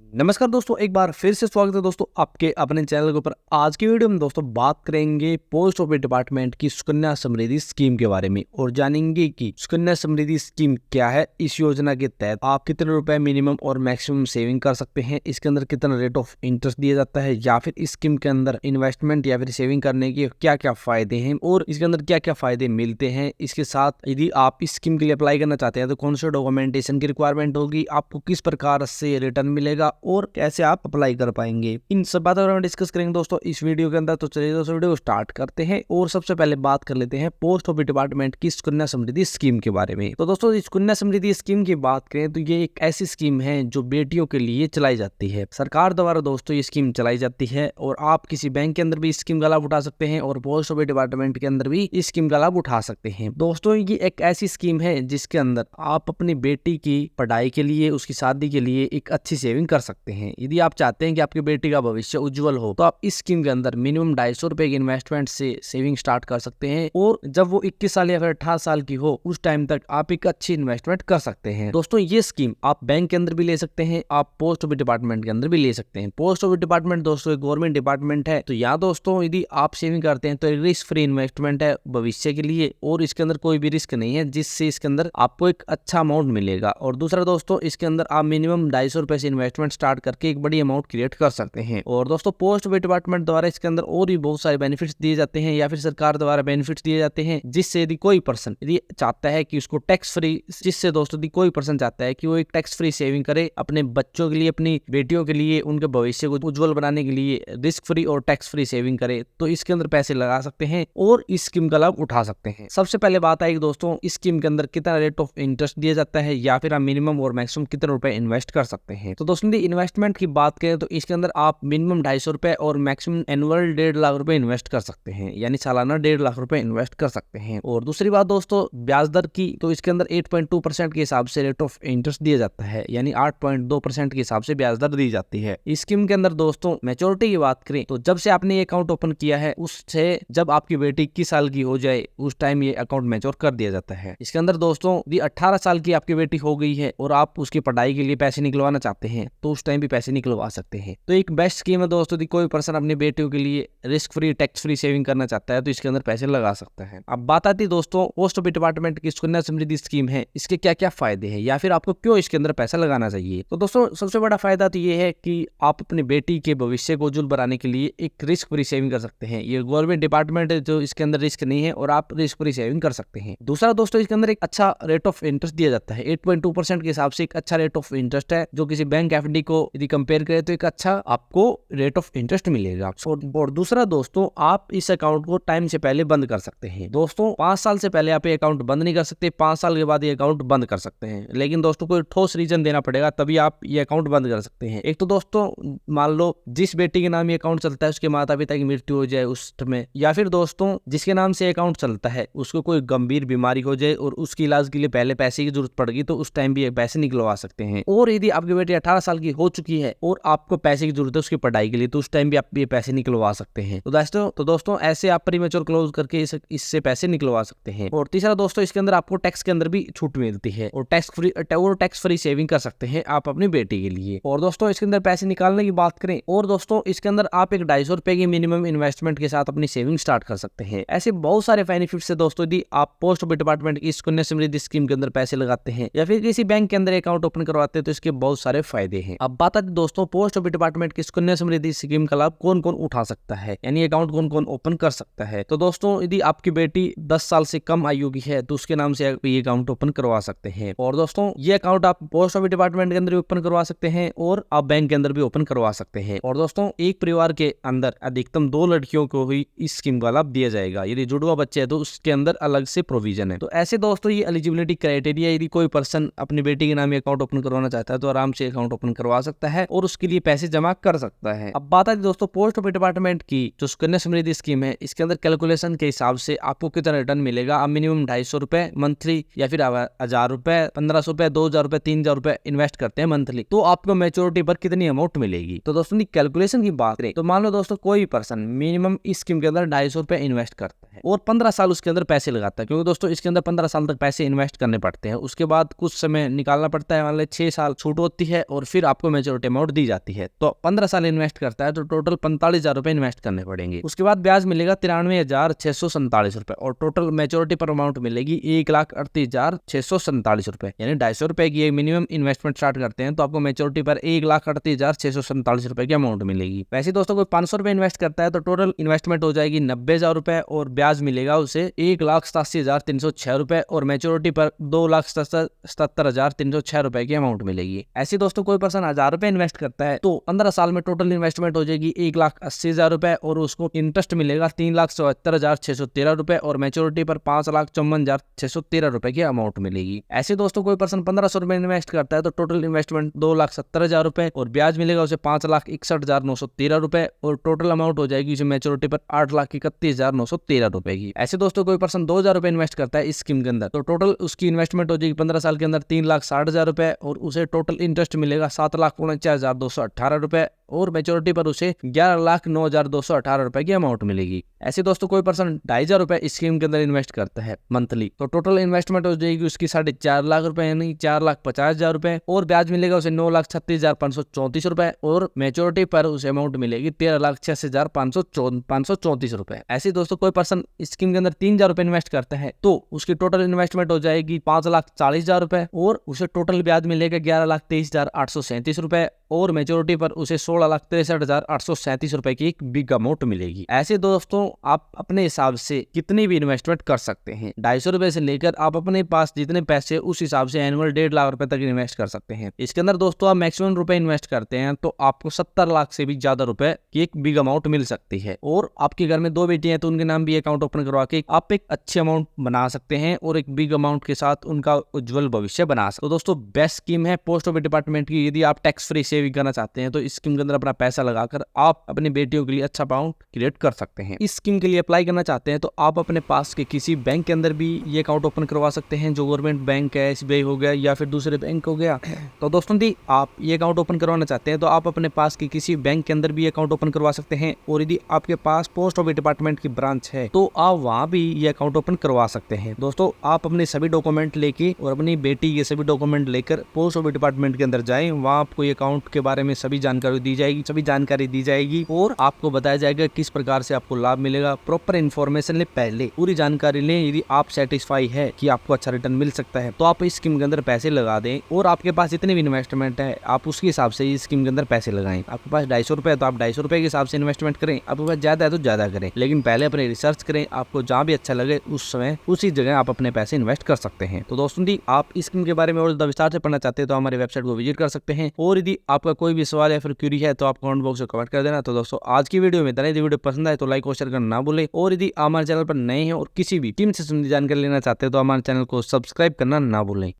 नमस्कार दोस्तों, एक बार फिर से स्वागत है दोस्तों आपके अपने चैनल के ऊपर। आज की वीडियो में दोस्तों बात करेंगे पोस्ट ऑफिस डिपार्टमेंट की सुकन्या समृद्धि स्कीम के बारे में और जानेंगे कि सुकन्या समृद्धि स्कीम क्या है। इस योजना के तहत आप कितने रुपए मिनिमम और मैक्सिमम सेविंग कर सकते हैं, इसके अंदर कितना रेट ऑफ इंटरेस्ट दिया जाता है, या फिर इस स्कीम के अंदर इन्वेस्टमेंट या फिर सेविंग करने के क्या क्या फायदे हैं और इसके अंदर क्या क्या फायदे मिलते हैं। इसके साथ यदि आप इस स्कीम के लिए अप्लाई करना चाहते हैं तो कौन से डॉक्यूमेंटेशन की रिक्वायरमेंट होगी, आपको किस प्रकार से रिटर्न मिलेगा और कैसे आप अप्लाई कर पाएंगे, इन सब बातों पर डिस्कस करेंगे दोस्तों इस वीडियो के अंदर। तो चलिए दोस्तों वीडियो को स्टार्ट करते हैं और सबसे पहले बात कर लेते हैं पोस्ट ऑफिस डिपार्टमेंट की सुकन्या समृद्धि स्कीम के बारे में। तो दोस्तों इस सुकन्या समृद्धि स्कीम की बात करें तो ये एक ऐसी स्कीम है जो बेटियों के लिए चलाई जाती है। सरकार द्वारा दोस्तों ये स्कीम चलाई जाती है और आप किसी बैंक के अंदर भी इस स्कीम का लाभ उठा सकते हैं और पोस्ट ऑफिस डिपार्टमेंट के अंदर भी इस स्कीम का लाभ उठा सकते हैं। दोस्तों ये एक ऐसी स्कीम है जिसके अंदर आप अपनी बेटी की पढ़ाई के लिए, उसकी शादी के लिए एक अच्छी सेविंग कर सकते हैं। यदि आप चाहते हैं कि आपकी बेटी का भविष्य उज्जवल हो तो आप इस स्कीम के अंदर मिनिमम 250 रुपए की इन्वेस्टमेंट से सेविंग स्टार्ट कर सकते हैं और जब वो 21 साल या फिर 18 साल की हो उस टाइम तक आप एक अच्छी इन्वेस्टमेंट कर सकते हैं। दोस्तों ये स्कीम आप बैंक के अंदर भी ले सकते हैं, आप पोस्ट ऑफिस डिपार्टमेंट के अंदर भी ले सकते हैं। पोस्ट ऑफिस डिपार्टमेंट दोस्तों एक गवर्नमेंट डिपार्टमेंट है, तो यहाँ दोस्तों यदि आप सेविंग करते हैं तो रिस्क फ्री इन्वेस्टमेंट है भविष्य के लिए और इसके अंदर कोई भी रिस्क नहीं है, जिससे इसके अंदर आपको एक अच्छा अमाउंट मिलेगा। और दूसरा दोस्तों इसके अंदर आप मिनिमम 250 रुपए से इन्वेस्टमेंट स्टार्ट करके एक बड़ी अमाउंट क्रिएट कर सकते हैं। और दोस्तों पोस्ट ऑफिस डिपार्टमेंट द्वारा इसके अंदर और भी बहुत सारे बेनिफिट्स दिए जाते हैं या फिर सरकार द्वारा बेनिफिट्स दिए जाते हैं, जिससे यदि कोई पर्सन यदि चाहता है कि उसको टैक्स फ्री, जिससे दोस्तों यदि कोई पर्सन चाहता है कि वो एक टैक्स फ्री सेविंग करे अपने बच्चों के लिए, अपनी बेटियों के लिए, उनके भविष्य को उज्जवल बनाने के लिए रिस्क फ्री और टैक्स फ्री सेविंग करे, तो इसके अंदर पैसे लगा सकते हैं और इस स्कीम का लाभ उठा सकते हैं। सबसे पहले बात आएगी दोस्तों इस स्कीम के अंदर कितना रेट ऑफ इंटरेस्ट दिया जाता है या फिर आप मिनिमम और मैक्सिमम कितने रुपए इन्वेस्ट कर सकते हैं। तो दोस्तों इन्वेस्टमेंट की बात करें तो इसके अंदर आप मिनिमम 250 रुपए और मैक्सिमम एनुअल 1.5 लाख रुपए इन्वेस्ट कर सकते हैं, यानी सालाना 1.5 लाख रुपए इन्वेस्ट कर सकते हैं। और दूसरी बात दोस्तों ब्याज दर की, तो इसके अंदर 8.2% के हिसाब से रेट ऑफ इंटरेस्ट दिया जाता है, यानी 8.2% के हिसाब से ब्याज दर दी जाती है। इस स्कीम के अंदर दोस्तों मैच्योरिटी की बात करें तो जब से आपने ये अकाउंट ओपन किया है उससे जब आपकी बेटी 21 साल की हो जाए उस टाइम ये अकाउंट मैच्योर कर दिया जाता है। इसके अंदर दोस्तों यदि 18 साल की आपकी बेटी हो गई है और आप उसकी पढ़ाई के लिए पैसे निकलवाना चाहते हैं तो उस टाइम भी पैसे निकलवा सकते हैं। तो एक बेस्ट स्कीम है दोस्तों, यदि कोई पर्सन अपनी बेटियों के लिए risk free tax free saving करना चाहता है तो इसके अंदर पैसे लगा सकता है। अब बात आती है दोस्तों पोस्ट ऑफिस डिपार्टमेंट की सुकन्या समृद्धि स्कीम है, इसके क्या क्या फायदे हैं या फिर आपको क्यों इसके अंदर पैसा लगाना चाहिए। तो दोस्तों सबसे बड़ा फायदा तो ये है कि आप अपनी बेटी के भविष्य को उज्जवल बनाने के लिए एक रिस्क फ्री सेविंग कर सकते हैं। ये गवर्नमेंट डिपार्टमेंट है जो इसके अंदर रिस्क नहीं है और आप रिस्क फ्री सेविंग कर सकते हैं। दूसरा दोस्तों इसके अंदर एक अच्छा रेट ऑफ इंटरेस्ट दिया जाता है, 8.2% के हिसाब से एक अच्छा रेट ऑफ इंटरेस्ट है, जो किसी बैंक एफडी को यदि कंपेयर करें तो एक अच्छा आपको रेट ऑफ इंटरेस्ट मिलेगा। और दूसरा दोस्तों आप इस अकाउंट को टाइम से पहले बंद कर सकते हैं। दोस्तों 5 साल से पहले आप ये अकाउंट बंद नहीं कर सकते, 5 साल के बाद ये अकाउंट बंद कर सकते हैं, लेकिन दोस्तों कोई ठोस रीजन देना पड़ेगा तभी आप ये अकाउंट बंद कर सकते हैं। एक तो दोस्तों मान लो जिस बेटी के नाम ये अकाउंट चलता है उसके माता पिता की मृत्यु हो जाए उस समय, या फिर दोस्तों जिसके नाम से अकाउंट चलता है उसको कोई गंभीर बीमारी हो जाए और उसके इलाज के लिए पहले पैसे की जरूरत पड़ेगी तो उस टाइम भी पैसे निकलवा सकते हैं। और यदि आपकी बेटी 18 साल की हो चुकी है और आपको पैसे की जरूरत है उसकी पढ़ाई के लिए तो उस टाइम भी आप ये पैसे निकलवा सकते हैं। तो दोस्तों ऐसे आप प्रीमेच्योर क्लोज करके इससे पैसे निकलवा सकते हैं। और तीसरा दोस्तों इसके अंदर आपको टैक्स के अंदर भी छूट मिलती है और टैक्स फ्री सेविंग कर सकते हैं आप अपनी बेटी के लिए। और दोस्तों इसके अंदर पैसे निकालने की बात करें और दोस्तों इसके अंदर आप एक 250 रुपए की मिनिमम इन्वेस्टमेंट के साथ अपनी सेविंग स्टार्ट कर सकते हैं। ऐसे बहुत सारे बेनिफिट्स है दोस्तों यदि आप पोस्ट ऑफिस डिपार्टमेंट की सुकन्या समृद्धि स्कीम के अंदर पैसे लगाते हैं या फिर किसी बैंक के अंदर अकाउंट ओपन करवाते हैं तो इसके बहुत सारे फायदे हैं। अब बात आती है दोस्तों पोस्ट ऑफिस डिपार्टमेंट की सुकन्या समृद्धि स्कीम का लाभ कौन कौन उठा सकता है, यानी अकाउंट कौन कौन ओपन कर सकता है। तो दोस्तों यदि आपकी बेटी 10 साल से कम आयु की है तो उसके नाम से आप ये अकाउंट ओपन करवा सकते हैं। और दोस्तों ये अकाउंट आप पोस्ट ऑफिस डिपार्टमेंट के अंदर भी ओपन करवा सकते हैं और आप बैंक के अंदर भी ओपन करवा सकते हैं। और दोस्तों एक परिवार के अंदर अधिकतम 2 लड़कियों को ही इस स्कीम का लाभ दिया जाएगा, यदि जुड़वा बच्चे है तो उसके अंदर अलग से प्रोविजन है। तो ऐसे दोस्तों ये एलिजिबिलिटी क्राइटेरिया, यदि कोई पर्सन अपनी बेटी के नाम अकाउंट ओपन करवाना चाहता है तो आराम से अकाउंट ओपन करवा सकता है और उसके लिए पैसे जमा कर सकता है। अब बात आती है दोस्तों पोस्ट ऑफिस डिपार्टमेंट की जो सुकन्या समृद्धि स्कीम है, इसके अंदर कैलकुलेशन के हिसाब से आपको कितना रिटर्न मिलेगा। आप मिनिमम 250 रुपए मंथली या फिर 1000 रुपए, 1500 रुपए, 2000 रुपए, 3000 रुपए इन्वेस्ट करते हैं मंथली, तो आपको मैच्योरिटी पर कितनी अमाउंट मिलेगी। तो दोस्तों कैलकुलेशन की बात करें तो मान लो दोस्तों कोई पर्सन मिनिमम इस स्कीम के अंदर 250 रुपए इन्वेस्ट करता है और 15 साल उसके अंदर पैसे लगाता है, क्योंकि दोस्तों इसके अंदर 15 साल तक पैसे इन्वेस्ट करने पड़ते हैं, उसके बाद कुछ समय निकालना पड़ता है, मान लो 6 साल छूट होती है और फिर आपको मेच्योरिटी अमाउंट दी जाती है। तो 15 साल इन्वेस्ट करता है तो टोटल 45,000 रुपए इन्वेस्ट करने पड़ेंगे। उसके बाद ब्याज मिलेगा 93,647 रुपए और टोटल मेच्योरिटी पर अमाउंट मिलेगी 1,38,647 रुपए, यानी 250 रुपए की मिनिमम इन्वेस्टमेंट स्टार्ट करते हैं तो आपको मेच्योरिटी पर 1,38,647 रुपए की अमाउंट मिलेगी। वैसे दोस्तों कोई 500 रुपए इन्वेस्ट करता है तो टोटल इन्वेस्टमेंट हो जाएगी 90,000 रुपए और ब्याज मिलेगा उसे 1,87,306 रुपए और मेच्योरिटी पर 2,77,306 रुपए की अमाउंट मिलेगी। ऐसे दोस्तों कोई पर्सन 1,000 रुपए इन्वेस्ट करता है तो 15 साल में टोटल इन्वेस्टमेंट हो जाएगी 1,80,000 रुपए और उसको इंटरेस्ट मिलेगा 3,74,613 रुपए और मेच्योरिटी पर 5,54,613 रुपए की अमाउंट मिलेगी। ऐसे दोस्तों कोई पर्सन 1,500 रुपए इन्वेस्ट करता है तो टोटल इन्वेस्टमेंट 2,70,000 रुपए और ब्याज मिलेगा उसे 5,61,913 रुपए और टोटल अमाउंट हो जाएगी उसे मेच्योरिटी पर 8,31,913 रुपए की। ऐसे दोस्तों कोई पर्सन 2,000 रुपए इन्वेस्ट करता है इस स्कीम के अंदर तो टोटल उसकी इन्वेस्टमेंट हो जाएगी 15 साल के अंदर 3,60,000 रुपए और उसे टोटल इंटरेस्ट मिलेगा 7,49,218 रुपए और मेच्योरिटी पर उसे 11,09,218 रुपए की अमाउंट मिलेगी। ऐसे दोस्तों कोई पर्सन 2,500 रुपए इस स्कीम के अंदर इन्वेस्ट करता है मंथली तो टोटल इन्वेस्टमेंट हो जाएगी उसकी 4.5 लाख रुपए यानी 4,50,000 रुपए और ब्याज मिलेगा उसे 9,36,534 रुपए और मेच्योरिटी पर उसे अमाउंट मिलेगी 13,86,534 रुपए। ऐसे दोस्तों कोई पर्सन इस स्कीम के अंदर 3,000 रुपए इन्वेस्ट करता है तो उसकी टोटल इन्वेस्टमेंट हो जाएगी 5,40,000 रुपए और उसे टोटल ब्याज मिलेगा 11,23,837 रुपए और मेच्योरिटी पर उसे 16,63,837 रुपए की एक बिग अमाउंट मिलेगी। ऐसे दोस्तों आप अपने हिसाब से कितनी भी इन्वेस्टमेंट कर सकते हैं, 250 रुपए से लेकर आप अपने पास जितने पैसे उस हिसाब से एनुअल 1.5 लाख रुपए तक इन्वेस्ट कर सकते हैं। इसके अंदर दोस्तों आप मैक्सिमम रुपए इन्वेस्ट करते हैं तो आपको 70 लाख से भी ज्यादा रुपए की एक बिग अमाउंट मिल सकती है और आपके घर में 2 बेटियां हैं तो उनके नाम भी अकाउंट ओपन करवा के आप एक अच्छी अमाउंट बना सकते हैं और एक बिग अमाउंट के साथ उनका उज्जवल भविष्य बना सकते। तो दोस्तों बेस्ट स्कीम है पोस्ट ऑफिस डिपार्टमेंट की। यदि आप टैक्स फ्री सेविंग करना चाहते हैं तो इस स्कीम के अंदर अपना पैसा लगाकर आप अपनी बेटियों के लिए अच्छा अमाउंट क्रिएट कर सकते हैं। इस स्कीम के लिए अप्लाई करना चाहते हैं तो आप अपने पास के किसी बैंक के अंदर भी ये अकाउंट ओपन करवा सकते हैं, जो गवर्नमेंट बैंक है, SBI हो गया या फिर दूसरे बैंक हो गया। तो दोस्तों यदि आप ये अकाउंट ओपन करवाना चाहते हैं तो आप अपने पास के किसी बैंक के अंदर भी अकाउंट ओपन करवा सकते हैं और यदि आपके पास पोस्ट ऑफिस डिपार्टमेंट की ब्रांच है तो आप वहां भी ये अकाउंट ओपन करवा सकते हैं। दोस्तों आप अपने सभी डॉक्यूमेंट लेके और अपनी बेटी के सभी डॉक्यूमेंट लेकर पोस्ट ऑफिस डिपार्टमेंट के अंदर जाएं, वहां आपको ये अकाउंट के बारे में सभी जानकारी दी जाएगी और आपको बताया जाएगा किस प्रकार से आपको लाभ मिलेगा। प्रॉपर इन्फॉर्मेशन ले, पहले पूरी जानकारी लें। यदि आप सेटिस्फाई है कि आपको अच्छा रिटर्न मिल सकता है तो आप इस स्कीम के अंदर पैसे लगा दें और आपके पास जितने भी इन्वेस्टमेंट है आप उसके हिसाब से इस स्कीम के अंदर पैसे लगाएं। आपके पास 250 रुपए है तो आप 250 रुपए के हिसाब से इन्वेस्टमेंट करें, आपके पास ज्यादा है तो ज्यादा करें, लेकिन पहले अपने रिसर्च करें। आपको जहाँ भी अच्छा लगे उस समय उसी जगह आप अपने पैसे इन्वेस्ट कर सकते हैं। तो दोस्तों यदि आप इस स्कीम के बारे में और विस्तार से पढ़ना चाहते हैं तो हमारे वेबसाइट को विजिट कर सकते हैं और यदि आपका कोई भी सवाल या फिर क्वेरी है तो आप कमेंट बॉक्स में कमेंट कर देना। तो दोस्तों आज की वीडियो में इतना ही। वीडियो पसंद आए तो लाइक और शेयर करना ना भूलें और यदि आप हमारे चैनल पर नए हैं और किसी भी टीम से संबंधित जानकारी लेना चाहते हैं तो हमारे चैनल को सब्सक्राइब करना ना भूलें।